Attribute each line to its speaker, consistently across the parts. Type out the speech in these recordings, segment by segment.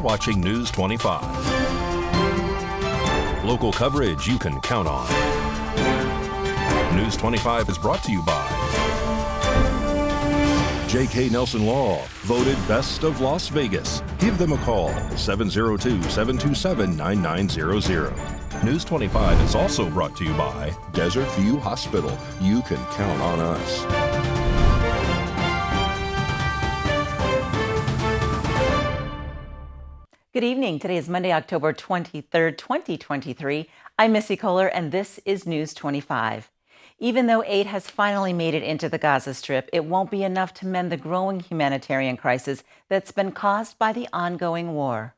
Speaker 1: watching News 25. Local coverage you can count on. News 25 is brought to you by J.K. Nelson Law, voted Best of Las Vegas. Give them a call, 702-727-9900. News 25 is also brought to you by Desert View Hospital. You can count on us.
Speaker 2: Good evening. Today is Monday, October 23rd, 2023. I'm Missy Kohler, and this is News 25. Even though aid has finally made it into the Gaza Strip, it won't be enough to mend the growing humanitarian crisis that's been caused by the ongoing war.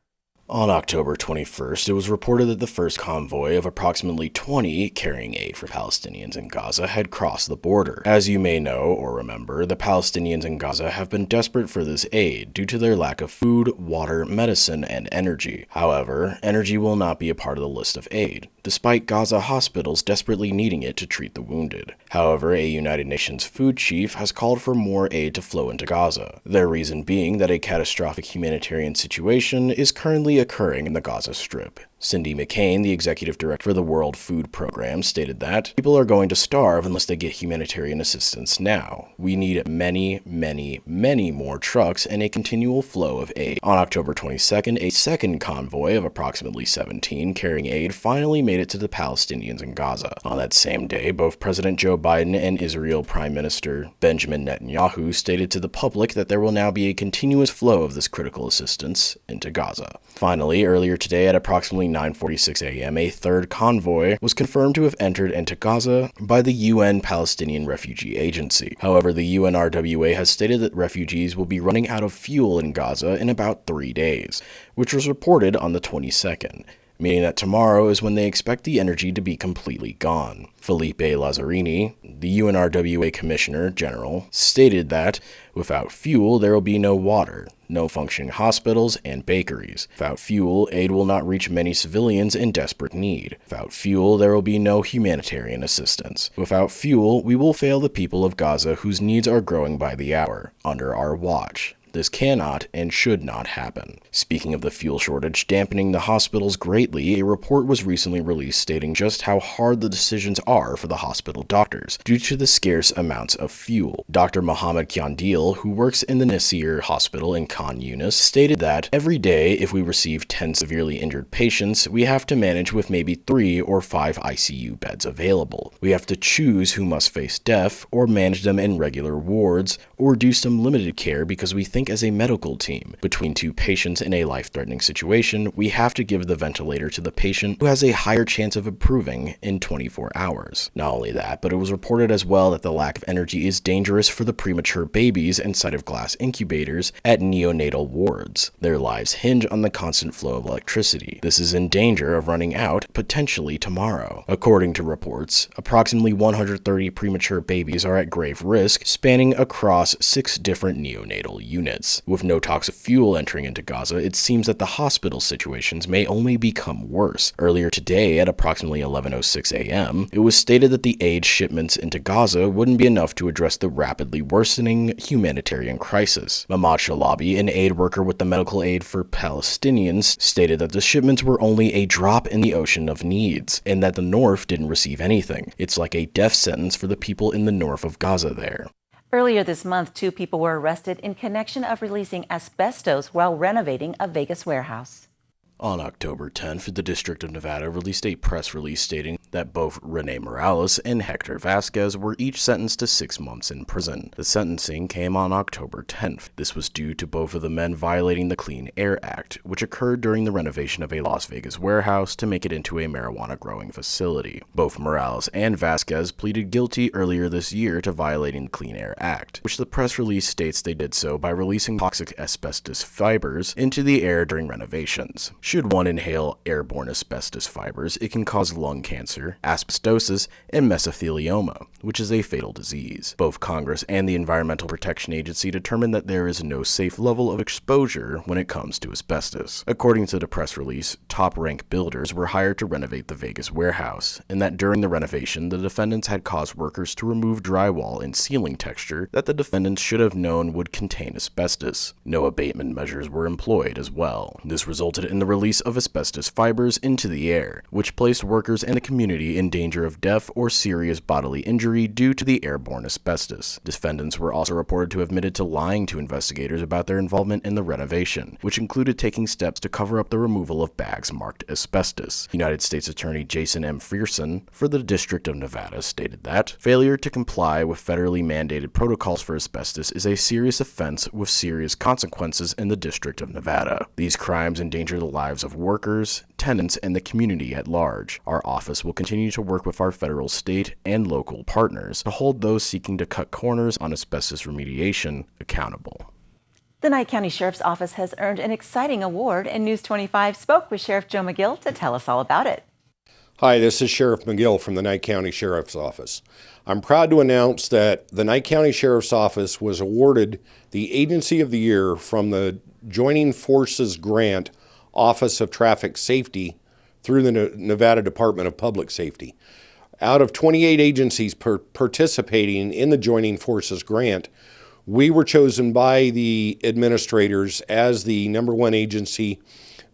Speaker 3: On October 21st, it was reported that the first convoy of approximately 20 carrying aid for Palestinians in Gaza had crossed the border. As you may know or remember, the Palestinians in Gaza have been desperate for this aid due to their lack of food, water, medicine, and energy. However, energy will not be a part of the list of aid, despite Gaza hospitals desperately needing it to treat the wounded. However, a United Nations food chief has called for more aid to flow into Gaza, their reason being that a catastrophic humanitarian situation is currently occurring in the Gaza Strip. Cindy McCain, the executive director for the World Food Program, stated that people are going to starve unless they get humanitarian assistance now. We need many, many, many more trucks and a continual flow of aid. On October 22nd, a second convoy of approximately 17 carrying aid finally made it to the Palestinians in Gaza. On that same day, both President Joe Biden and Israel Prime Minister Benjamin Netanyahu stated to the public that there will now be a continuous flow of this critical assistance into Gaza. Finally, earlier today at approximately 9:46 a.m., a third convoy was confirmed to have entered into Gaza by the UN Palestinian Refugee Agency. However, the UNRWA has stated that refugees will be running out of fuel in Gaza in about 3 days, which was reported on the 22nd. Meaning that tomorrow is when they expect the energy to be completely gone. Felipe Lazzarini, the UNRWA Commissioner General, stated that without fuel, there will be no water, no functioning hospitals and bakeries. Without fuel, aid will not reach many civilians in desperate need. Without fuel, there will be no humanitarian assistance. Without fuel, we will fail the people of Gaza whose needs are growing by the hour, under our watch. This cannot and should not happen. Speaking of the fuel shortage dampening the hospitals greatly, a report was recently released stating just how hard the decisions are for the hospital doctors due to the scarce amounts of fuel. Dr. Mohammed Kyandil, who works in the Nasir Hospital in Khan Yunis, stated that every day, if we receive 10 severely injured patients, we have to manage with maybe 3 or 5 ICU beds available. We have to choose who must face death, or manage them in regular wards, or do some limited care because we think as a medical team, between 2 patients in a life-threatening situation, we have to give the ventilator to the patient who has a higher chance of improving in 24 hours. Not only that, but it was reported as well that the lack of energy is dangerous for the premature babies inside of glass incubators at neonatal wards. Their lives hinge on the constant flow of electricity. This is in danger of running out potentially tomorrow. According to reports, approximately 130 premature babies are at grave risk, spanning across 6 different neonatal units. With no talks of fuel entering into Gaza, it seems that the hospital situations may only become worse. Earlier today, at approximately 11:06 a.m., it was stated that the aid shipments into Gaza wouldn't be enough to address the rapidly worsening humanitarian crisis. Mahmoud Shalabi, an aid worker with the Medical Aid for Palestinians, stated that the shipments were only a drop in the ocean of needs, and that the North didn't receive anything. It's like a death sentence for the people in the north of Gaza there.
Speaker 2: Earlier this month, 2 people were arrested in connection of releasing asbestos while renovating a Vegas warehouse.
Speaker 3: On October 10th, the District of Nevada released a press release stating that both Rene Morales and Hector Vasquez were each sentenced to 6 months in prison. The sentencing came on October 10th. This was due to both of the men violating the Clean Air Act, which occurred during the renovation of a Las Vegas warehouse to make it into a marijuana growing facility. Both Morales and Vasquez pleaded guilty earlier this year to violating the Clean Air Act, which the press release states they did so by releasing toxic asbestos fibers into the air during renovations. Should one inhale airborne asbestos fibers, it can cause lung cancer, asbestosis, and mesothelioma, which is a fatal disease. Both Congress and the Environmental Protection Agency determined that there is no safe level of exposure when it comes to asbestos. According to the press release, top-rank builders were hired to renovate the Vegas warehouse, and that during the renovation, the defendants had caused workers to remove drywall and ceiling texture that the defendants should have known would contain asbestos. No abatement measures were employed as well. This resulted in the release of asbestos fibers into the air, which placed workers and the community in danger of death or serious bodily injury due to the airborne asbestos. Defendants were also reported to have admitted to lying to investigators about their involvement in the renovation, which included taking steps to cover up the removal of bags marked asbestos. United States Attorney Jason M. Frierson for the District of Nevada stated that failure to comply with federally mandated protocols for asbestos is a serious offense with serious consequences in the District of Nevada. These crimes endanger the lives of workers, tenants, and the community at large. Our office will continue to work with our federal, state, and local partners to hold those seeking to cut corners on asbestos remediation accountable.
Speaker 2: The Nye County Sheriff's Office has earned an exciting award, and News 25 spoke with Sheriff Joe McGill to tell us all about it.
Speaker 4: Hi, this is Sheriff McGill from the Nye County Sheriff's Office. I'm proud to announce that the Nye County Sheriff's Office was awarded the Agency of the Year from the Joining Forces Grant Office of Traffic Safety through the Nevada Department of Public Safety. Out of 28 agencies participating in the Joining Forces Grant, we were chosen by the administrators as the #1 agency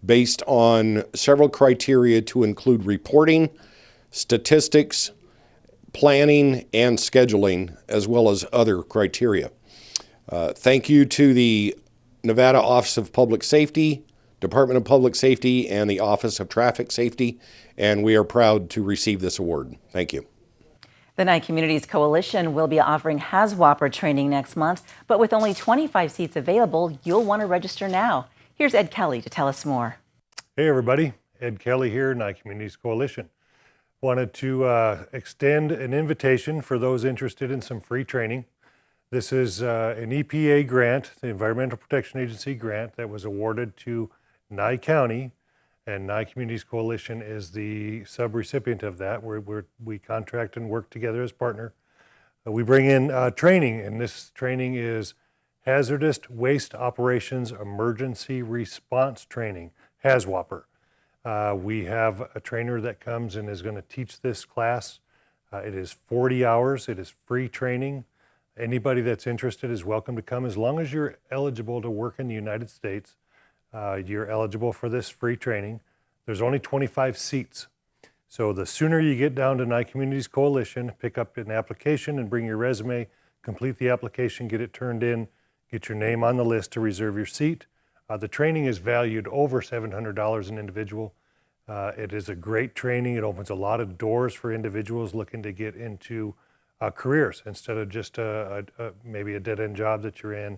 Speaker 4: based on several criteria to include reporting, statistics, planning, and scheduling, as well as other criteria. Thank you to the Nevada Office of Public Safety, Department of Public Safety, and the Office of Traffic Safety, and we are proud to receive this award. Thank you.
Speaker 2: The Nye Communities Coalition will be offering HAZWOPER training next month, but with only 25 seats available, you'll want to register now. Here's Ed Kelly to tell us more.
Speaker 5: Hey everybody, Ed Kelly here, Nye Communities Coalition. Wanted to extend an invitation for those interested in some free training. This is an EPA grant, the Environmental Protection Agency grant that was awarded to Nye County, and Nye Communities Coalition is the subrecipient of that. We contract and work together as partner. We bring in training, and this training is Hazardous Waste Operations Emergency Response Training, HAZWOPER. We have a trainer that comes and is going to teach this class. It is 40 hours. It is free training. Anybody that's interested is welcome to come as long as you're eligible to work in the United States. You're eligible for this free training. There's only 25 seats. So the sooner you get down to Nye Communities Coalition, pick up an application and bring your resume, complete the application, get it turned in, get your name on the list to reserve your seat. The training is valued over $700 an individual. It is a great training. It opens a lot of doors for individuals looking to get into careers instead of just maybe a dead-end job that you're in.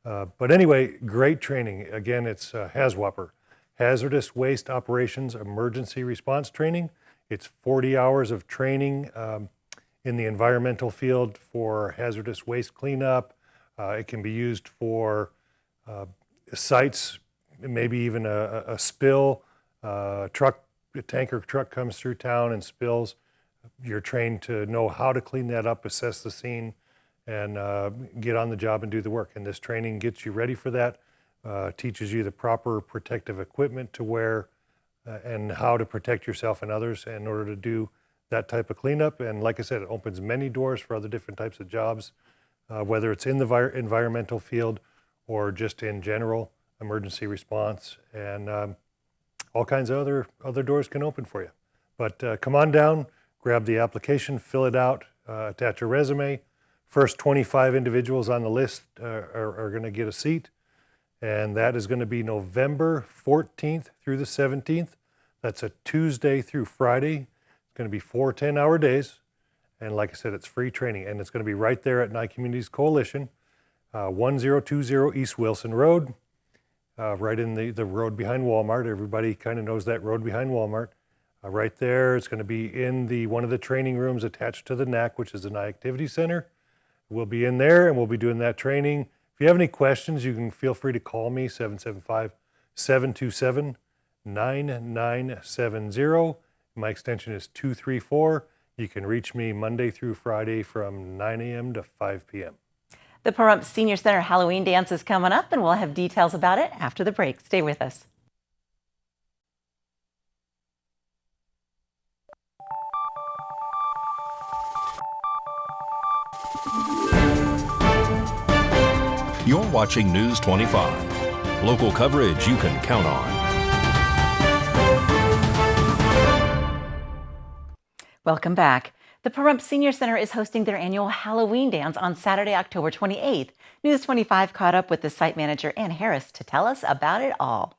Speaker 5: But anyway, great training. Again, it's HAZWOPER, Hazardous Waste Operations Emergency Response Training. It's 40 hours of training in the environmental field for hazardous waste cleanup. It can be used for sites, maybe even a spill, a tanker truck comes through town and spills. You're trained to know how to clean that up, assess the scene, and get on the job and do the work. And this training gets you ready for that, teaches you the proper protective equipment to wear and how to protect yourself and others in order to do that type of cleanup. And like I said, it opens many doors for other different types of jobs, whether it's in the environmental field or just in general emergency response, and all kinds of other doors can open for you. But come on down, grab the application, fill it out, attach a resume. First 25 individuals on the list are going to get a seat, and that is going to be November 14th through the 17th. That's a Tuesday through Friday. It's going to be 4 10-hour days, and like I said, it's free training, and it's going to be right there at Nye Communities Coalition, 1020 East Wilson Road, right in the road behind Walmart. Everybody kind of knows that road behind Walmart. Right there, it's going to be in one of the training rooms attached to the NAC, which is the Nye Activity Center. We'll be in there and we'll be doing that training. If you have any questions, you can feel free to call me, 775-727-9700. 9970. My extension is 234. You can reach me Monday through Friday from 9 a.m. to 5 p.m.
Speaker 2: The PetUp Senior Center Halloween dance is coming up, and we'll have details about it after the break. Stay with us.
Speaker 1: You're watching News 25. Local coverage you can count on.
Speaker 2: Welcome back. The PetUp Senior Center is hosting their annual Halloween dance on Saturday, October 28th. News 25 caught up with the site manager, Ann Harris, to tell us about it all.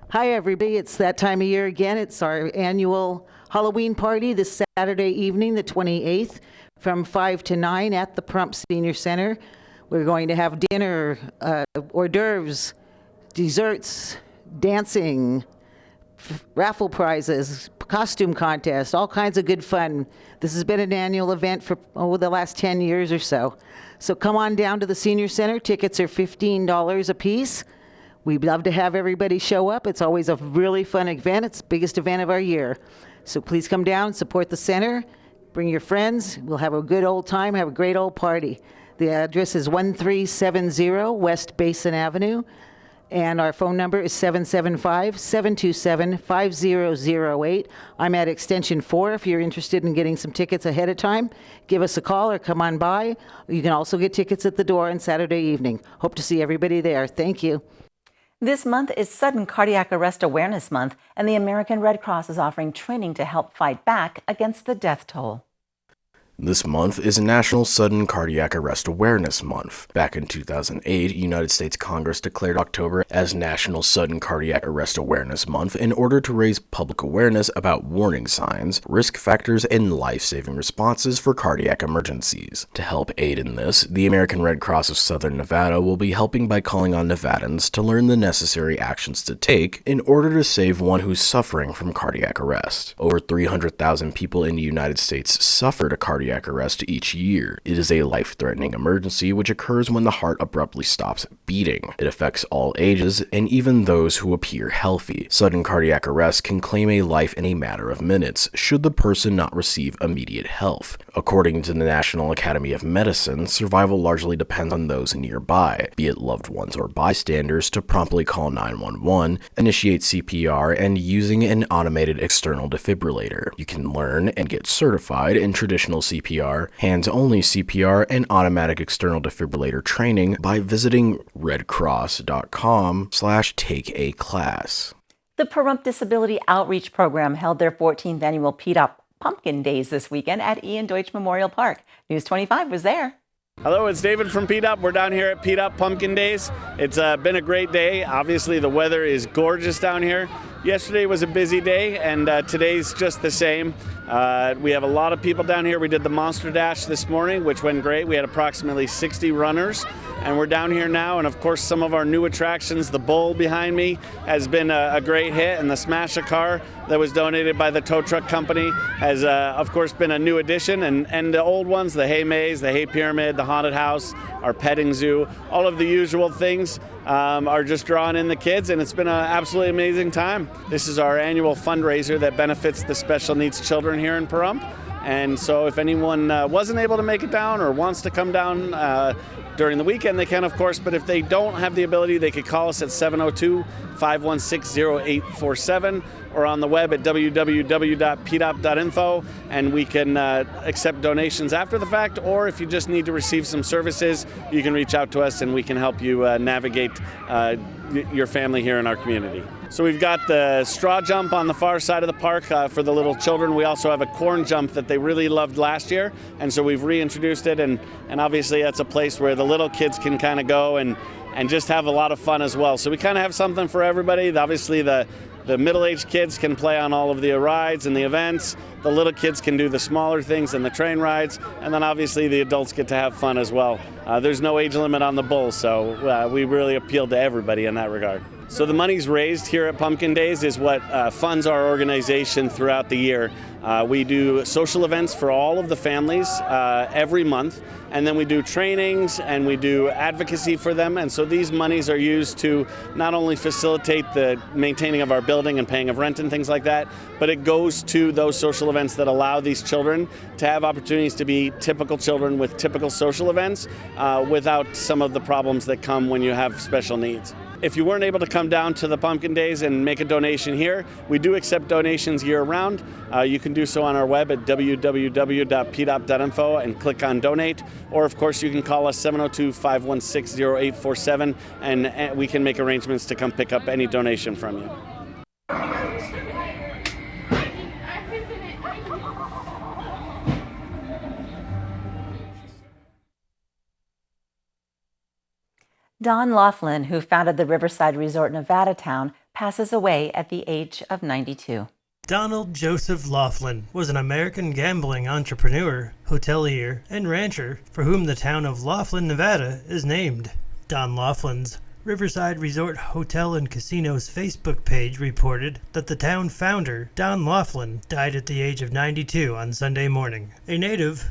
Speaker 6: Hi, everybody. It's that time of year again. It's our annual Halloween party this Saturday evening, the 28th, from 5 to 9 at the PetUp Senior Center. We're going to have dinner, hors d'oeuvres, desserts, dancing, raffle prizes, costume contest, all kinds of good fun. This has been an annual event for the last 10 years or so. So come on down to the Senior Center. Tickets are $15 a piece. We'd love to have everybody show up. It's always a really fun event. It's the biggest event of our year. So please come down, support the center, bring your friends. We'll have a good old time, have a great old party. The address is 1370 West Basin Avenue. And our phone number is 775-727-5008. I'm at extension 4. If you're interested in getting some tickets ahead of time, give us a call or come on by. You can also get tickets at the door on Saturday evening. Hope to see everybody there. Thank you.
Speaker 2: This month is Sudden Cardiac Arrest Awareness Month, and the American Red Cross is offering training to help fight back against the death toll.
Speaker 3: This month is National Sudden Cardiac Arrest Awareness Month. Back in 2008, United States Congress declared October as National Sudden Cardiac Arrest Awareness Month in order to raise public awareness about warning signs, risk factors, and life-saving responses for cardiac emergencies. To help aid in this, the American Red Cross of Southern Nevada will be helping by calling on Nevadans to learn the necessary actions to take in order to save one who's suffering from cardiac arrest. Over 300,000 people in the United States suffer a cardiac arrest each year. It is a life-threatening emergency which occurs when the heart abruptly stops beating. It affects all ages and even those who appear healthy. Sudden cardiac arrest can claim a life in a matter of minutes should the person not receive immediate help. According to the National Academy of Medicine, survival largely depends on those nearby, be it loved ones or bystanders, to promptly call 911, initiate CPR, and using an automated external defibrillator. You can learn and get certified in traditional CPR, hands-only CPR, and automatic external defibrillator training by visiting redcross.com/takeaclass.
Speaker 2: The PetUp Disability Outreach Program held their 14th annual PetUp Pumpkin Days this weekend at Ian Deutsch Memorial Park. News 25 was there.
Speaker 7: Hello, it's David from PetUp. We're down here at PetUp Pumpkin Days. It's been a great day. Obviously, the weather is gorgeous down here. Yesterday was a busy day, and today's just the same. We have a lot of people down here. We did the Monster Dash this morning, which went great. We had approximately 60 runners, and we're down here now. And of course, some of our new attractions, the Bull behind me, has been a great hit, and the Smash-A-Car that was donated by the tow truck company has, of course, been a new addition. And the old ones, the Hay Maze, the Hay Pyramid, the Haunted House, our petting zoo, all of the usual things are just drawing in the kids, and it's been an absolutely amazing time. This is our annual fundraiser that benefits the special needs children here in Pahrump. And so if anyone wasn't able to make it down or wants to come down during the weekend, they can, of course, but if they don't have the ability, they could call us at 702-516-0847 or on the web at www.petup.info, and we can accept donations after the fact, or if you just need to receive some services, you can reach out to us and we can help you navigate your family here in our community. So we've got the straw jump on the far side of the park for the little children. We also have a corn jump that they really loved last year, and so we've reintroduced it, and obviously that's a place where the little kids can kind of go and just have a lot of fun as well. So we kind of have something for everybody. Obviously the middle-aged kids can play on all of the rides and the events. The little kids can do the smaller things and the train rides. And then obviously the adults get to have fun as well. There's no age limit on the Bull, so we really appeal to everybody in that regard. So the money's raised here at Pumpkin Days is what funds our organization throughout the year. We do social events for all of the families every month, and then we do trainings and we do advocacy for them. And so these monies are used to not only facilitate the maintaining of our building and paying of rent and things like that, but it goes to those social events that allow these children to have opportunities to be typical children with typical social events without some of the problems that come when you have special needs. If you weren't able to come down to the Pumpkin Days and make a donation here, we do accept donations year-round. You can do so on our web at www.petup.info and click on Donate. Or, of course, you can call us 702-516-0847, and we can make arrangements to come pick up any donation from you.
Speaker 2: Don Laughlin, who founded the Riverside Resort Nevada town, passes away at the age of 92.
Speaker 8: Donald Joseph Laughlin was an American gambling entrepreneur, hotelier, and rancher for whom the town of Laughlin, Nevada is named. Don Laughlin's Riverside Resort Hotel and Casino's Facebook page reported that the town founder, Don Laughlin, died at the age of 92 on Sunday morning. A native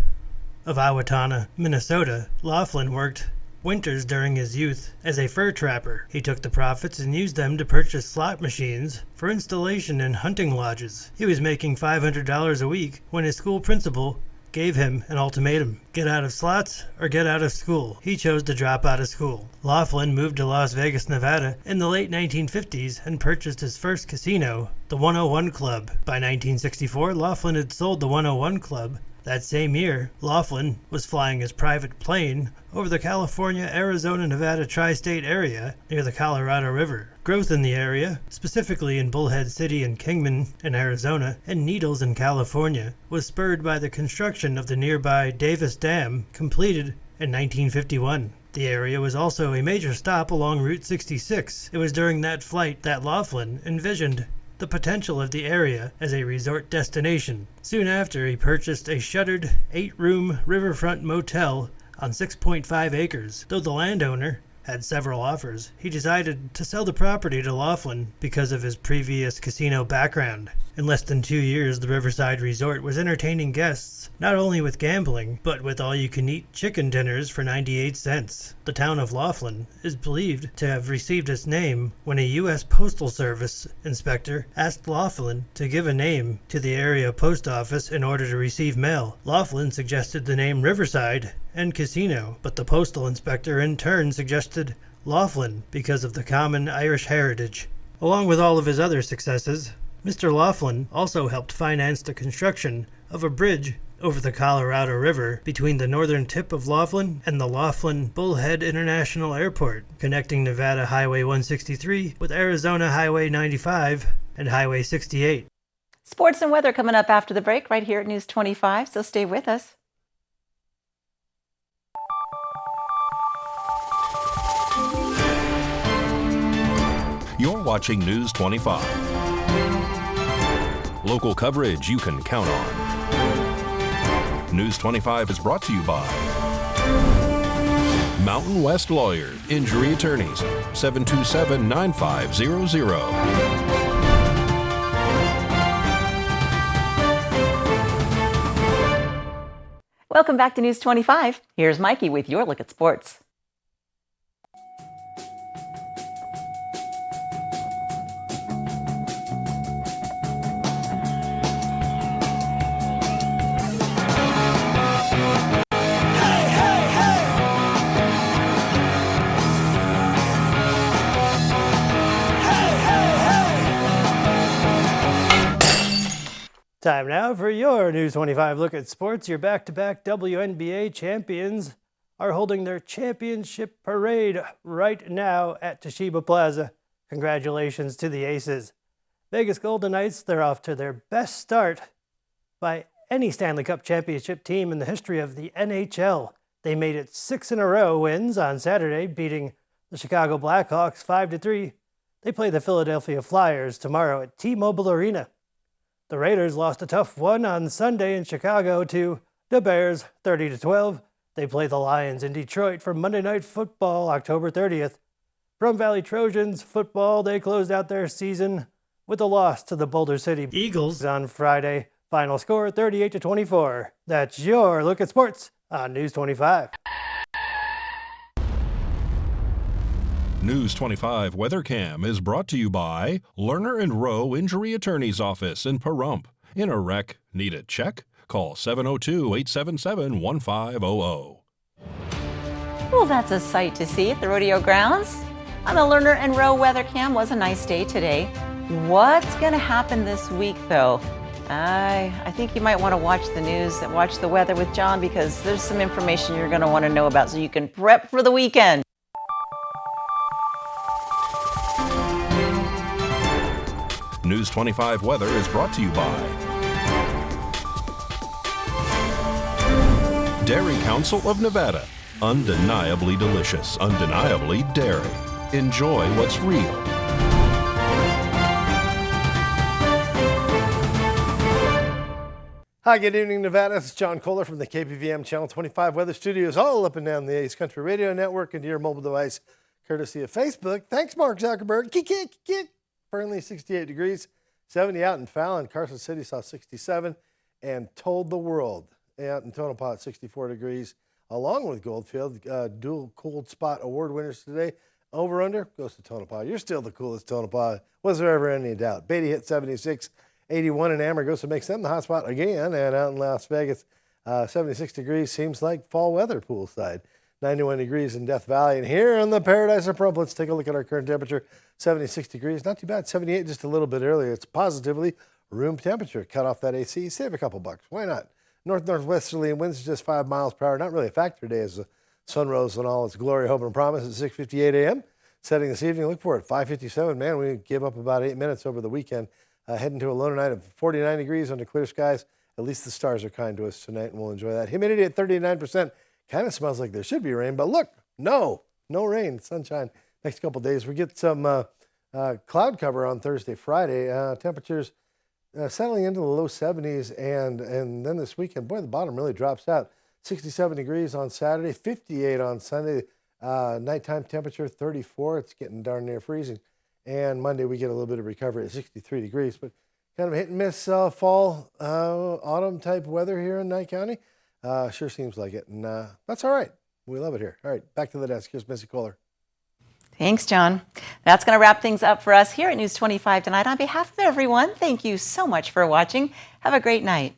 Speaker 8: of Owatonna, Minnesota, Laughlin worked winters during his youth as a fur trapper. He took the profits and used them to purchase slot machines for installation in hunting lodges. He was making $500 a week when his school principal gave him an ultimatum: get out of slots or get out of school. He chose to drop out of school. Laughlin moved to Las Vegas, Nevada in the late 1950s and purchased his first casino, the 101 Club. By 1964, Laughlin had sold the 101 Club. That same year, Laughlin was flying his private plane over the California, Arizona, Nevada tri-state area near the Colorado River. Growth in the area, specifically in Bullhead City and Kingman in Arizona and Needles in California, was spurred by the construction of the nearby Davis Dam, completed in 1951. The area was also a major stop along Route 66. It was during that flight that Laughlin envisioned the potential of the area as a resort destination. Soon after, he purchased a shuttered 8-room riverfront motel on 6.5 acres. Though the landowner had several offers, he decided to sell the property to Laughlin because of his previous casino background. In less than 2 years, the Riverside Resort was entertaining guests not only with gambling, but with all-you-can-eat chicken dinners for 98 cents. The town of Laughlin is believed to have received its name when a U.S. Postal Service inspector asked Laughlin to give a name to the area post office in order to receive mail. Laughlin suggested the name Riverside and Casino, but the postal inspector in turn suggested Laughlin because of the common Irish heritage. Along with all of his other successes, Mr. Laughlin also helped finance the construction of a bridge over the Colorado River between the northern tip of Laughlin and the Laughlin Bullhead International Airport, connecting Nevada Highway 163 with Arizona Highway 95 and Highway 68.
Speaker 2: Sports and weather coming up after the break right here at News 25, so stay with us.
Speaker 1: You're watching News 25. Local coverage you can count on. News 25 is brought to you by Mountain West Lawyer, Injury Attorneys, 727-9500.
Speaker 2: Welcome back to News 25. Here's Mikey with your look at sports.
Speaker 8: Time now for your News 25 look at sports. Your back-to-back WNBA champions are holding their championship parade right now at Toshiba Plaza. Congratulations to the Aces. Vegas Golden Knights, they're off to their best start by any Stanley Cup championship team in the history of the NHL. They made it 6 in a row wins on Saturday, beating the Chicago Blackhawks 5-3. They play the Philadelphia Flyers tomorrow at T-Mobile Arena. The Raiders lost a tough one on Sunday in Chicago to the Bears 30-12. They play the Lions in Detroit for Monday Night Football October 30th.
Speaker 9: Pahrump Valley Trojans football, they closed out their season with a loss to the Boulder City
Speaker 8: Eagles
Speaker 9: on Friday. Final score 38-24. That's your look at sports on News 25.
Speaker 1: News 25 Weather Cam is brought to you by Lerner and Rowe Injury Attorney's Office in Pahrump. In a wreck, need a check? Call 702-877-1500.
Speaker 2: Well, that's a sight to see at the rodeo grounds. On the Lerner and Rowe weather cam, was a nice day today. What's going to happen this week, though? I think you might want to watch the news and watch the weather with John, because there's some information you're going to want to know about so you can prep for the weekend.
Speaker 1: News 25 Weather is brought to you by Dairy Council of Nevada. Undeniably delicious, undeniably dairy. Enjoy what's real.
Speaker 10: Hi, good evening, Nevada. This is John Kohler from the KPVM Channel 25 Weather Studios, all up and down the Ace Country Radio Network and to your mobile device, courtesy of Facebook. Thanks, Mark Zuckerberg. Kick. Currently 68 degrees, 70 out in Fallon. Carson City saw 67 and told the world. Out in Tonopah, 64 degrees, along with Goldfield. Dual Cold Spot Award winners today. Over under goes to Tonopah. You're still the coolest, Tonopah. Was there ever any doubt? Beatty hit 76, 81 in Amargosa makes them the hot spot again. And out in Las Vegas, 76 degrees seems like fall weather poolside. 91 degrees in Death Valley. And here in the Paradise of Pahrump, let's take a look at our current temperature. 76 degrees, not too bad. 78 just a little bit earlier. It's positively room temperature. Cut off that AC, save a couple bucks. Why not? Northwesterly winds just 5 miles per hour. Not really a factor today as the sun rose in all its glory, hope, and promise at 6:58 a.m. Setting this evening, look for it, 5:57. Man, we gave up about 8 minutes over the weekend. Heading to a low tonight of 49 degrees under clear skies. At least the stars are kind to us tonight, and we'll enjoy that. Humidity at 39%. Kind of smells like there should be rain, but look, no rain, sunshine. Next couple days, we get some cloud cover on Thursday, Friday. Temperatures settling into the low 70s, and then this weekend, boy, the bottom really drops out. 67 degrees on Saturday, 58 on Sunday. Nighttime temperature 34. It's getting darn near freezing. And Monday we get a little bit of recovery at 63 degrees, but kind of hit and miss fall, autumn type weather here in Nye County. Sure seems like it, and that's all right. We love it here. All right, back to the desk. Here's Missy Kohler.
Speaker 2: Thanks, John. That's going to wrap things up for us here at News 25 tonight. On behalf of everyone, thank you so much for watching. Have a great night.